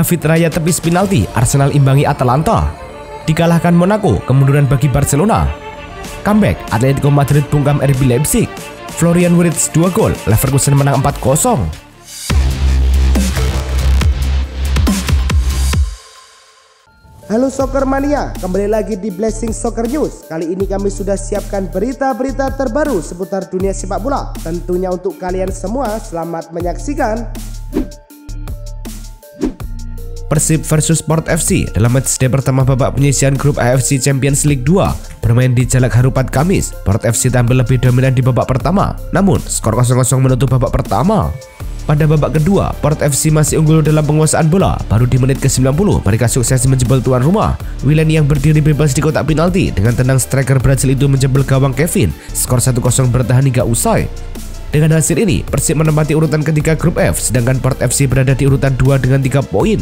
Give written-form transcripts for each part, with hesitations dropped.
David Raya tepis penalti, Arsenal imbangi Atalanta. Dikalahkan Monaco, kemunduran bagi Barcelona. Comeback, Atletico Madrid bungkam RB Leipzig. Florian Wirtz 2 gol, Leverkusen menang 4-0. Halo Soccer Mania, kembali lagi di Blessing Soccer News. Kali ini kami sudah siapkan berita-berita terbaru seputar dunia sepak bola. Tentunya untuk kalian semua, selamat menyaksikan. Persib versus Port FC dalam matchday pertama babak penyisihan grup AFC Champions League 2 bermain di Jalak Harupat Kamis. Port FC tampil lebih dominan di babak pertama, namun skor 0-0 menutup babak pertama. Pada babak kedua, Port FC masih unggul dalam penguasaan bola. Baru di menit ke-90, mereka sukses menjebol tuan rumah. Willian yang berdiri bebas di kotak penalti dengan tenang striker Brazil itu menjebol gawang Kevin. Skor 1-0 bertahan hingga usai. Dengan hasil ini, Persib menempati urutan ketiga grup F, sedangkan Port FC berada di urutan 2 dengan 3 poin.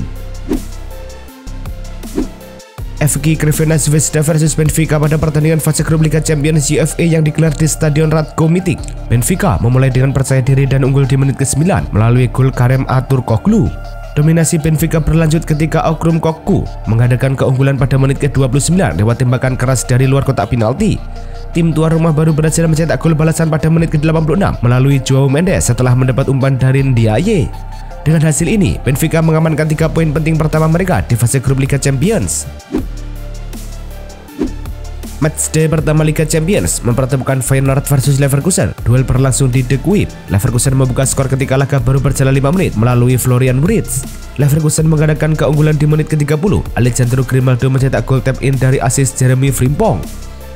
FK Crvena Zvezda versus Benfica pada pertandingan fase grup Liga Champions UEFA yang digelar di Stadion Ratko Mitic. Benfica memulai dengan percaya diri dan unggul di menit ke-9 melalui gol Karem Aturkoglu. Dominasi Benfica berlanjut ketika Okrum Kokku mengadakan keunggulan pada menit ke-29 lewat tembakan keras dari luar kotak penalti. Tim tuan rumah baru berhasil mencetak gol balasan pada menit ke-86 melalui Joao Mendes setelah mendapat umpan dari Ndiaye. Dengan hasil ini, Benfica mengamankan 3 poin penting pertama mereka di fase grup Liga Champions. Matchday pertama Liga Champions mempertemukan Feyenoord versus Leverkusen. Duel berlangsung di De Kuip. Leverkusen membuka skor ketika laga baru berjalan 5 menit melalui Florian Wirtz. Leverkusen mengadakan keunggulan di menit ke-30. Alejandro Grimaldo mencetak gol tap-in dari assist Jeremy Frimpong.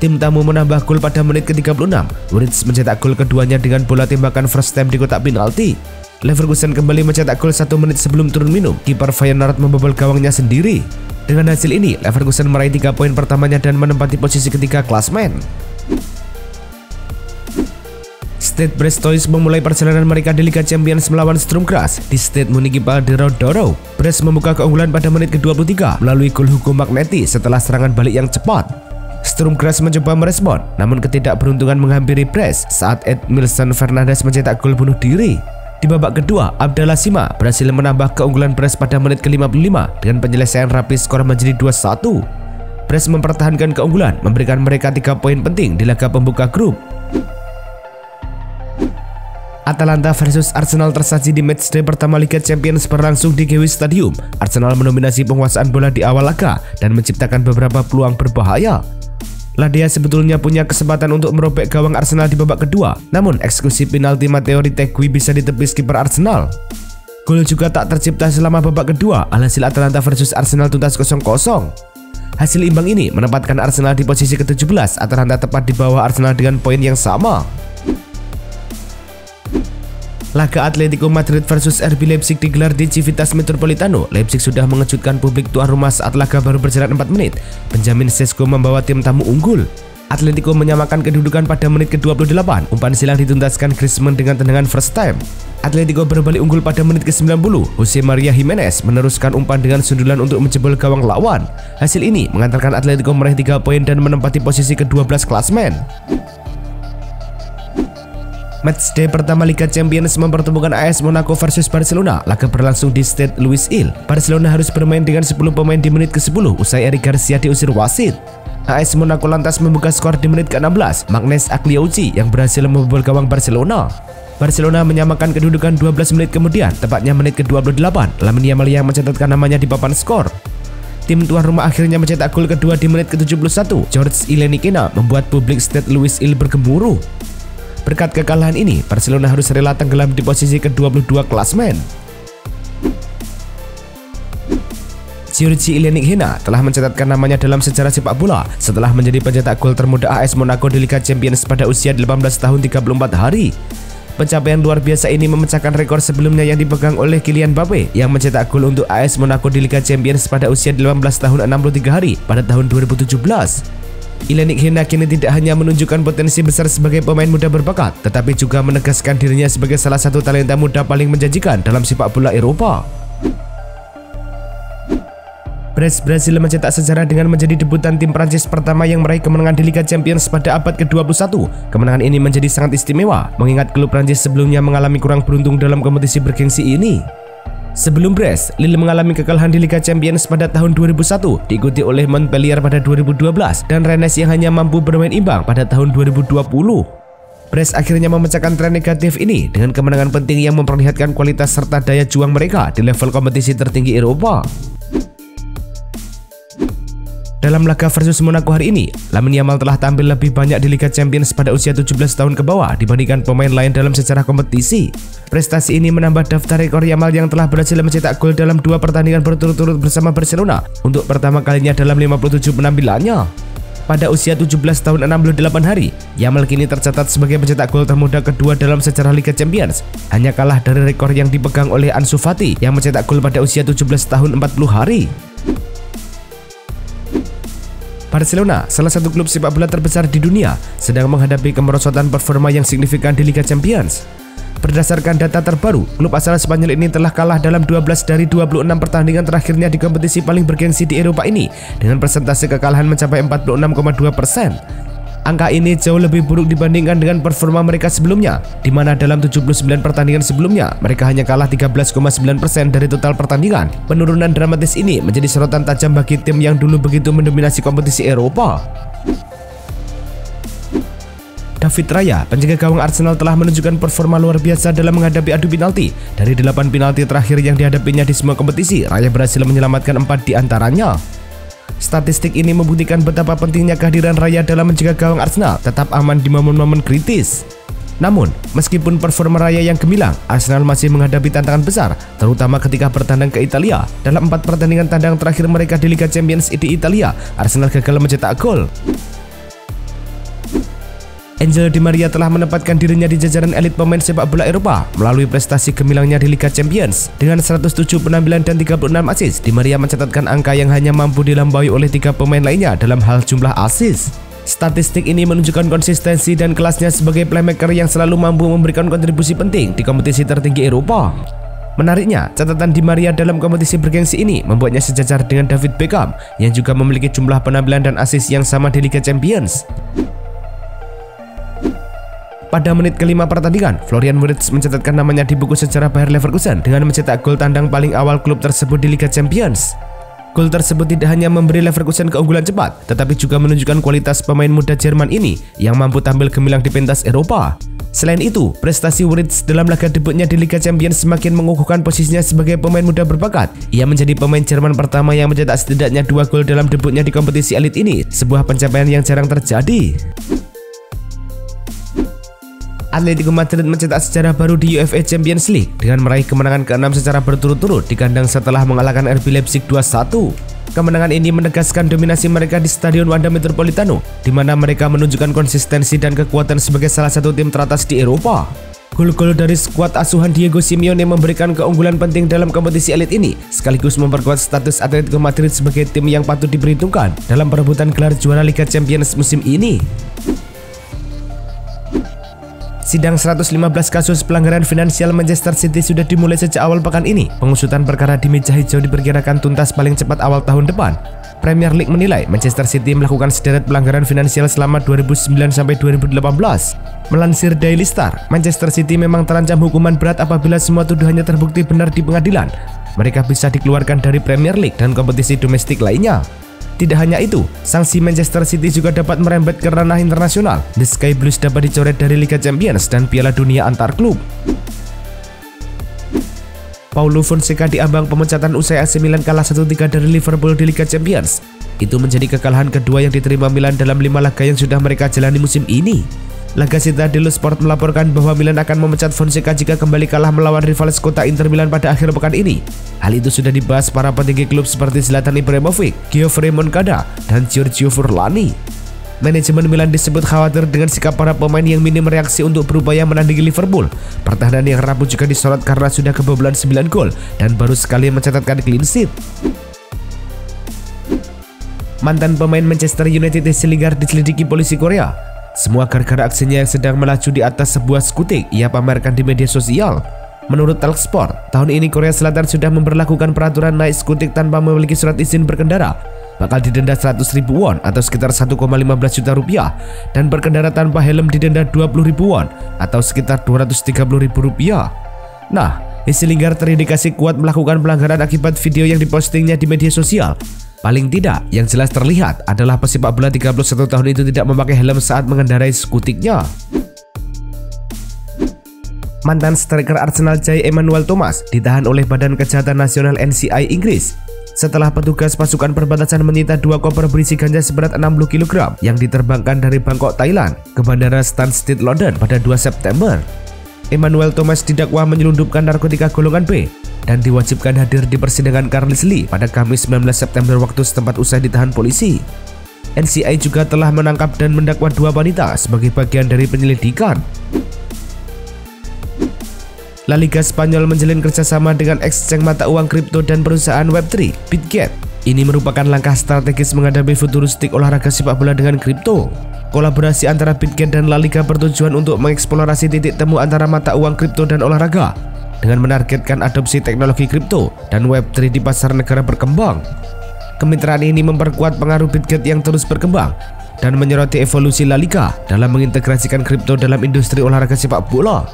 Tim tamu menambah gol pada menit ke-36. Wirtz mencetak gol keduanya dengan bola tembakan first time di kotak penalti. Leverkusen kembali mencetak gol 1 menit sebelum turun minum. Kiper Feyenoord membobol gawangnya sendiri. Dengan hasil ini, Leverkusen meraih 3 poin pertamanya dan menempati posisi ketiga klasemen. Stade Brestois memulai perjalanan mereka di Liga Champions melawan Sturm Graz di Stade Municipal de Rotterdam. Brest membuka keunggulan pada menit ke-23 melalui gol Hugo Magneti setelah serangan balik yang cepat. Sturm Graz mencoba merespon, namun ketidakberuntungan menghampiri Brest saat Edmilson Fernandes mencetak gol bunuh diri. Di babak kedua, Abdallah Sima berhasil menambah keunggulan Brest pada menit ke-55 dengan penyelesaian rapi skor menjadi 2-1. Brest mempertahankan keunggulan, memberikan mereka 3 poin penting di laga pembuka grup. Atalanta versus Arsenal tersaji di matchday pertama Liga Champions berlangsung di Gewiss Stadium. Arsenal mendominasi penguasaan bola di awal laga dan menciptakan beberapa peluang berbahaya. Ladia sebetulnya punya kesempatan untuk merobek gawang Arsenal di babak kedua, namun eksekusi penalti Matteo Retegui bisa ditepis kiper Arsenal. Gol juga tak tercipta selama babak kedua, alhasil Atalanta versus Arsenal tuntas 0-0. Hasil imbang ini menempatkan Arsenal di posisi ke-17, Atalanta tepat di bawah Arsenal dengan poin yang sama. Laga Atletico Madrid versus RB Leipzig digelar di Civitas Metropolitano. Leipzig sudah mengejutkan publik tuan rumah saat laga baru berjalan 4 menit. Benjamin Sesko membawa tim tamu unggul. Atletico menyamakan kedudukan pada menit ke-28. Umpan silang dituntaskan Griezmann dengan tendangan first time. Atletico berbalik unggul pada menit ke-90. Jose Maria Jimenez meneruskan umpan dengan sundulan untuk menjebol gawang lawan. Hasil ini mengantarkan Atletico meraih 3 poin dan menempati posisi ke-12 klasemen. Matchday pertama Liga Champions mempertemukan AS Monaco versus Barcelona. Laga berlangsung di Stade Louis Hill. Barcelona harus bermain dengan 10 pemain di menit ke-10 usai Eric Garcia diusir wasit. AS Monaco lantas membuka skor di menit ke-16. Magnez Agliouci yang berhasil membobol gawang Barcelona. Barcelona menyamakan kedudukan 12 menit kemudian, tepatnya menit ke-28. Lamine Yamal yang mencatatkan namanya di papan skor. Tim tuan rumah akhirnya mencetak gol kedua di menit ke-71. George Ilenikina membuat publik Stade Louis Hill bergemuruh. Berkat kekalahan ini, Barcelona harus rela tenggelam di posisi ke-22 klasemen. Giorgi Ilenikina telah mencatatkan namanya dalam sejarah sepak bola setelah menjadi pencetak gol termuda AS Monaco di Liga Champions pada usia 18 tahun 34 hari. Pencapaian luar biasa ini memecahkan rekor sebelumnya yang dipegang oleh Kylian Mbappe yang mencetak gol untuk AS Monaco di Liga Champions pada usia 18 tahun 63 hari pada tahun 2017. Ilenikina kini tidak hanya menunjukkan potensi besar sebagai pemain muda berbakat, tetapi juga menegaskan dirinya sebagai salah satu talenta muda paling menjanjikan dalam sepak bola Eropa. Brest berhasil mencetak sejarah dengan menjadi debutan tim Prancis pertama yang meraih kemenangan di Liga Champions pada abad ke-21. Kemenangan ini menjadi sangat istimewa, mengingat klub Prancis sebelumnya mengalami kurang beruntung dalam kompetisi bergengsi ini. Sebelum Brest, Lille mengalami kekalahan di Liga Champions pada tahun 2001, diikuti oleh Montpellier pada 2012, dan Rennes yang hanya mampu bermain imbang pada tahun 2020. Brest akhirnya memecahkan tren negatif ini dengan kemenangan penting yang memperlihatkan kualitas serta daya juang mereka di level kompetisi tertinggi Eropa. Dalam laga versus Monaco hari ini, Lamine Yamal telah tampil lebih banyak di Liga Champions pada usia 17 tahun ke bawah dibandingkan pemain lain dalam sejarah kompetisi. Prestasi ini menambah daftar rekor Yamal yang telah berhasil mencetak gol dalam 2 pertandingan berturut-turut bersama Barcelona untuk pertama kalinya dalam 57 penampilannya. Pada usia 17 tahun 68 hari, Yamal kini tercatat sebagai pencetak gol termuda kedua dalam sejarah Liga Champions, hanya kalah dari rekor yang dipegang oleh Ansu Fati yang mencetak gol pada usia 17 tahun 40 hari. Barcelona, salah satu klub sepak bola terbesar di dunia, sedang menghadapi kemerosotan performa yang signifikan di Liga Champions. Berdasarkan data terbaru, klub asal Spanyol ini telah kalah dalam 12 dari 26 pertandingan terakhirnya di kompetisi paling bergengsi di Eropa ini dengan persentase kekalahan mencapai 46,2%. Angka ini jauh lebih buruk dibandingkan dengan performa mereka sebelumnya, di mana dalam 79 pertandingan sebelumnya mereka hanya kalah 13,9% dari total pertandingan. Penurunan dramatis ini menjadi sorotan tajam bagi tim yang dulu begitu mendominasi kompetisi Eropa. David Raya, penjaga gawang Arsenal, telah menunjukkan performa luar biasa dalam menghadapi adu penalti. Dari 8 penalti terakhir yang dihadapinya di semua kompetisi, Raya berhasil menyelamatkan 4 di antaranya. Statistik ini membuktikan betapa pentingnya kehadiran Raya dalam menjaga gawang Arsenal tetap aman di momen-momen kritis. Namun, meskipun performa Raya yang gemilang, Arsenal masih menghadapi tantangan besar, terutama ketika bertandang ke Italia. Dalam 4 pertandingan tandang terakhir mereka di Liga Champions di Italia, Arsenal gagal mencetak gol. Angel Di Maria telah menempatkan dirinya di jajaran elit pemain sepak bola Eropa melalui prestasi gemilangnya di Liga Champions. Dengan 107 penampilan dan 36 assist, Di Maria mencatatkan angka yang hanya mampu dilampaui oleh 3 pemain lainnya dalam hal jumlah assist. Statistik ini menunjukkan konsistensi dan kelasnya sebagai playmaker yang selalu mampu memberikan kontribusi penting di kompetisi tertinggi Eropa. Menariknya, catatan Di Maria dalam kompetisi bergengsi ini membuatnya sejajar dengan David Beckham yang juga memiliki jumlah penampilan dan assist yang sama di Liga Champions. Pada menit kelima pertandingan, Florian Wirtz mencatatkan namanya di buku sejarah Bayer Leverkusen dengan mencetak gol tandang paling awal klub tersebut di Liga Champions. Gol tersebut tidak hanya memberi Leverkusen keunggulan cepat, tetapi juga menunjukkan kualitas pemain muda Jerman ini yang mampu tampil gemilang di pentas Eropa. Selain itu, prestasi Wirtz dalam laga debutnya di Liga Champions semakin mengukuhkan posisinya sebagai pemain muda berbakat. Ia menjadi pemain Jerman pertama yang mencetak setidaknya 2 gol dalam debutnya di kompetisi elit ini, sebuah pencapaian yang jarang terjadi. Atletico Madrid mencetak sejarah baru di UEFA Champions League dengan meraih kemenangan ke-6 secara berturut-turut di kandang setelah mengalahkan RB Leipzig 2-1. Kemenangan ini menegaskan dominasi mereka di Stadion Wanda Metropolitano, di mana mereka menunjukkan konsistensi dan kekuatan sebagai salah satu tim teratas di Eropa. Gol-gol dari skuad asuhan Diego Simeone memberikan keunggulan penting dalam kompetisi elit ini, sekaligus memperkuat status Atletico Madrid sebagai tim yang patut diperhitungkan dalam perebutan gelar juara Liga Champions musim ini. Sidang 115 kasus pelanggaran finansial Manchester City sudah dimulai sejak awal pekan ini. Pengusutan perkara di meja hijau diperkirakan tuntas paling cepat awal tahun depan. Premier League menilai Manchester City melakukan sederet pelanggaran finansial selama 2009-2018. Melansir Daily Star, Manchester City memang terancam hukuman berat apabila semua tuduhannya terbukti benar di pengadilan. Mereka bisa dikeluarkan dari Premier League dan kompetisi domestik lainnya. Tidak hanya itu, sanksi Manchester City juga dapat merembet ke ranah internasional. The Sky Blues dapat dicoret dari Liga Champions dan Piala Dunia antar klub. Paulo Fonseca diambang pemecatan usai AC Milan kalah 1-3 dari Liverpool di Liga Champions. Itu menjadi kekalahan kedua yang diterima Milan dalam 5 laga yang sudah mereka jalani musim ini. La Gazzetta dello Sport melaporkan bahwa Milan akan memecat Fonseca jika kembali kalah melawan rival sekota Inter Milan pada akhir pekan ini. Hal itu sudah dibahas para petinggi klub seperti Zlatan Ibrahimovic, Giovanni Moncada, dan Giorgio Furlani. Manajemen Milan disebut khawatir dengan sikap para pemain yang minim reaksi untuk berupaya menandingi Liverpool. Pertahanan yang rapuh juga disorot karena sudah kebobolan 9 gol dan baru sekali mencatatkan clean sheet. Mantan pemain Manchester United Jesse Lingard diselidiki polisi Korea. Semua gara-gara aksinya yang sedang melaju di atas sebuah skutik ia pamerkan di media sosial. Menurut Talksport, tahun ini Korea Selatan sudah memberlakukan peraturan naik skutik tanpa memiliki surat izin berkendara. Bakal didenda 100.000 won atau sekitar 1,15 juta rupiah, dan berkendara tanpa helm didenda 20.000 won atau sekitar 230.000 rupiah. Nah, Lingard terindikasi kuat melakukan pelanggaran akibat video yang dipostingnya di media sosial. Paling tidak, yang jelas terlihat adalah pesepak bola 31 tahun itu tidak memakai helm saat mengendarai skutiknya. Mantan striker Arsenal Jay Emmanuel Thomas ditahan oleh Badan Kejahatan Nasional NCI Inggris setelah petugas pasukan perbatasan menyita 2 koper berisi ganja seberat 60 kg yang diterbangkan dari Bangkok, Thailand ke Bandara Stansted, London pada 2 September. Emmanuel Thomas didakwa menyelundupkan narkotika golongan B dan diwajibkan hadir di persidangan Carlisle pada Kamis 19 September waktu setempat usai ditahan polisi. NCI juga telah menangkap dan mendakwa 2 wanita sebagai bagian dari penyelidikan. La Liga Spanyol menjalin kerjasama dengan exchange mata uang kripto dan perusahaan Web3, Bitget. Ini merupakan langkah strategis menghadapi futuristik olahraga sepak bola dengan kripto. Kolaborasi antara Bitget dan La Liga bertujuan untuk mengeksplorasi titik temu antara mata uang kripto dan olahraga dengan menargetkan adopsi teknologi kripto dan Web3 di pasar negara berkembang. Kemitraan ini memperkuat pengaruh Bitget yang terus berkembang dan menyoroti evolusi La Liga dalam mengintegrasikan kripto dalam industri olahraga sepak bola.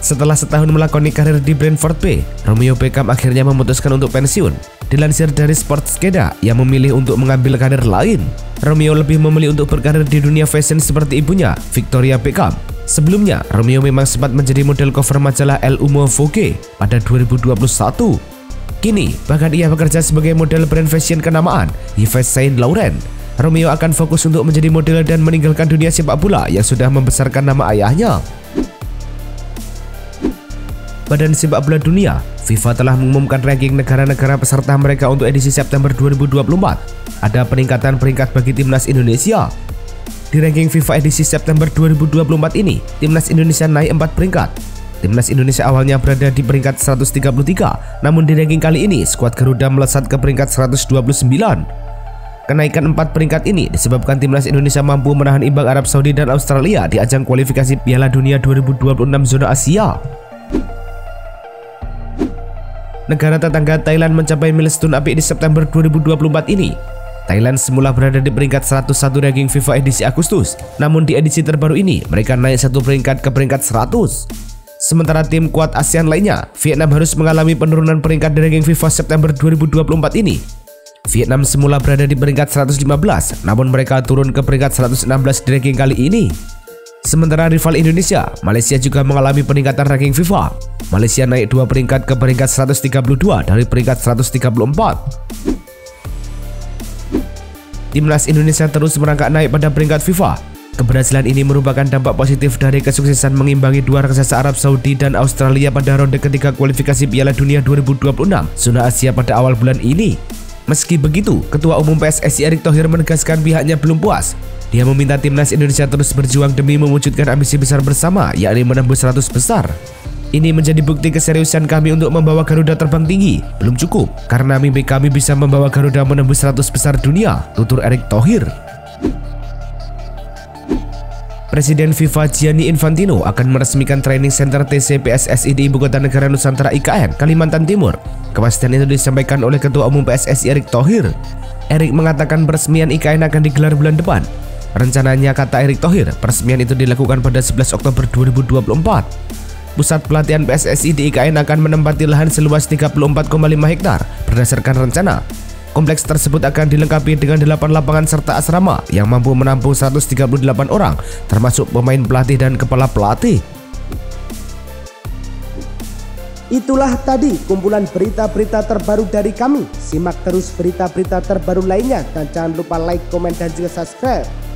Setelah setahun melakoni karir di Brentford B, Romeo Beckham akhirnya memutuskan untuk pensiun. Dilansir dari Sportscheda, ia memilih untuk mengambil karir lain. Romeo lebih memilih untuk berkarir di dunia fashion seperti ibunya, Victoria Beckham. Sebelumnya, Romeo memang sempat menjadi model cover majalah Elle Umo Vogue pada 2021. Kini, bahkan ia bekerja sebagai model brand fashion kenamaan, Yves Saint Laurent. Romeo akan fokus untuk menjadi model dan meninggalkan dunia sepak bola yang sudah membesarkan nama ayahnya. Badan Sepak Bola Dunia, FIFA telah mengumumkan ranking negara-negara peserta mereka untuk edisi September 2024. Ada peningkatan peringkat bagi timnas Indonesia. Di ranking FIFA edisi September 2024 ini, timnas Indonesia naik 4 peringkat. Timnas Indonesia awalnya berada di peringkat 133, namun di ranking kali ini skuad Garuda melesat ke peringkat 129. Kenaikan 4 peringkat ini disebabkan timnas Indonesia mampu menahan imbang Arab Saudi dan Australia di ajang kualifikasi Piala Dunia 2026 zona Asia. Negara tetangga Thailand mencapai milestone apik di September 2024 ini. Thailand semula berada di peringkat 101 ranking FIFA edisi Agustus, namun di edisi terbaru ini mereka naik 1 peringkat ke peringkat 100. Sementara tim kuat ASEAN lainnya, Vietnam harus mengalami penurunan peringkat di ranking FIFA September 2024 ini. Vietnam semula berada di peringkat 115, namun mereka turun ke peringkat 116 di ranking kali ini. Sementara rival Indonesia, Malaysia juga mengalami peningkatan ranking FIFA. Malaysia naik 2 peringkat ke peringkat 132 dari peringkat 134. Timnas Indonesia terus merangkak naik pada peringkat FIFA. Keberhasilan ini merupakan dampak positif dari kesuksesan mengimbangi 2 raksasa Arab Saudi dan Australia pada ronde ketiga kualifikasi Piala Dunia 2026 zona Asia pada awal bulan ini. Meski begitu, Ketua Umum PSSI Erick Thohir menegaskan pihaknya belum puas. Dia meminta timnas Indonesia terus berjuang demi mewujudkan ambisi besar bersama, yakni menembus 100 besar. Ini menjadi bukti keseriusan kami untuk membawa Garuda terbang tinggi. Belum cukup, karena mimpi kami bisa membawa Garuda menembus 100 besar dunia, tutur Erick Thohir. Presiden FIFA Gianni Infantino akan meresmikan training center TC PSSI di Ibu Kota Negara Nusantara IKN, Kalimantan Timur. Kepastian itu disampaikan oleh Ketua Umum PSSI Erick Thohir. Erick mengatakan peresmian IKN akan digelar bulan depan. Rencananya, kata Erick Thohir, peresmian itu dilakukan pada 11 Oktober 2024. Pusat pelatihan PSSI di IKN akan menempati lahan seluas 34,5 hektar. Berdasarkan rencana, kompleks tersebut akan dilengkapi dengan 8 lapangan serta asrama yang mampu menampung 138 orang, termasuk pemain pelatih dan kepala pelatih. Itulah tadi kumpulan berita-berita terbaru dari kami. Simak terus berita-berita terbaru lainnya dan jangan lupa like, komen, dan juga subscribe.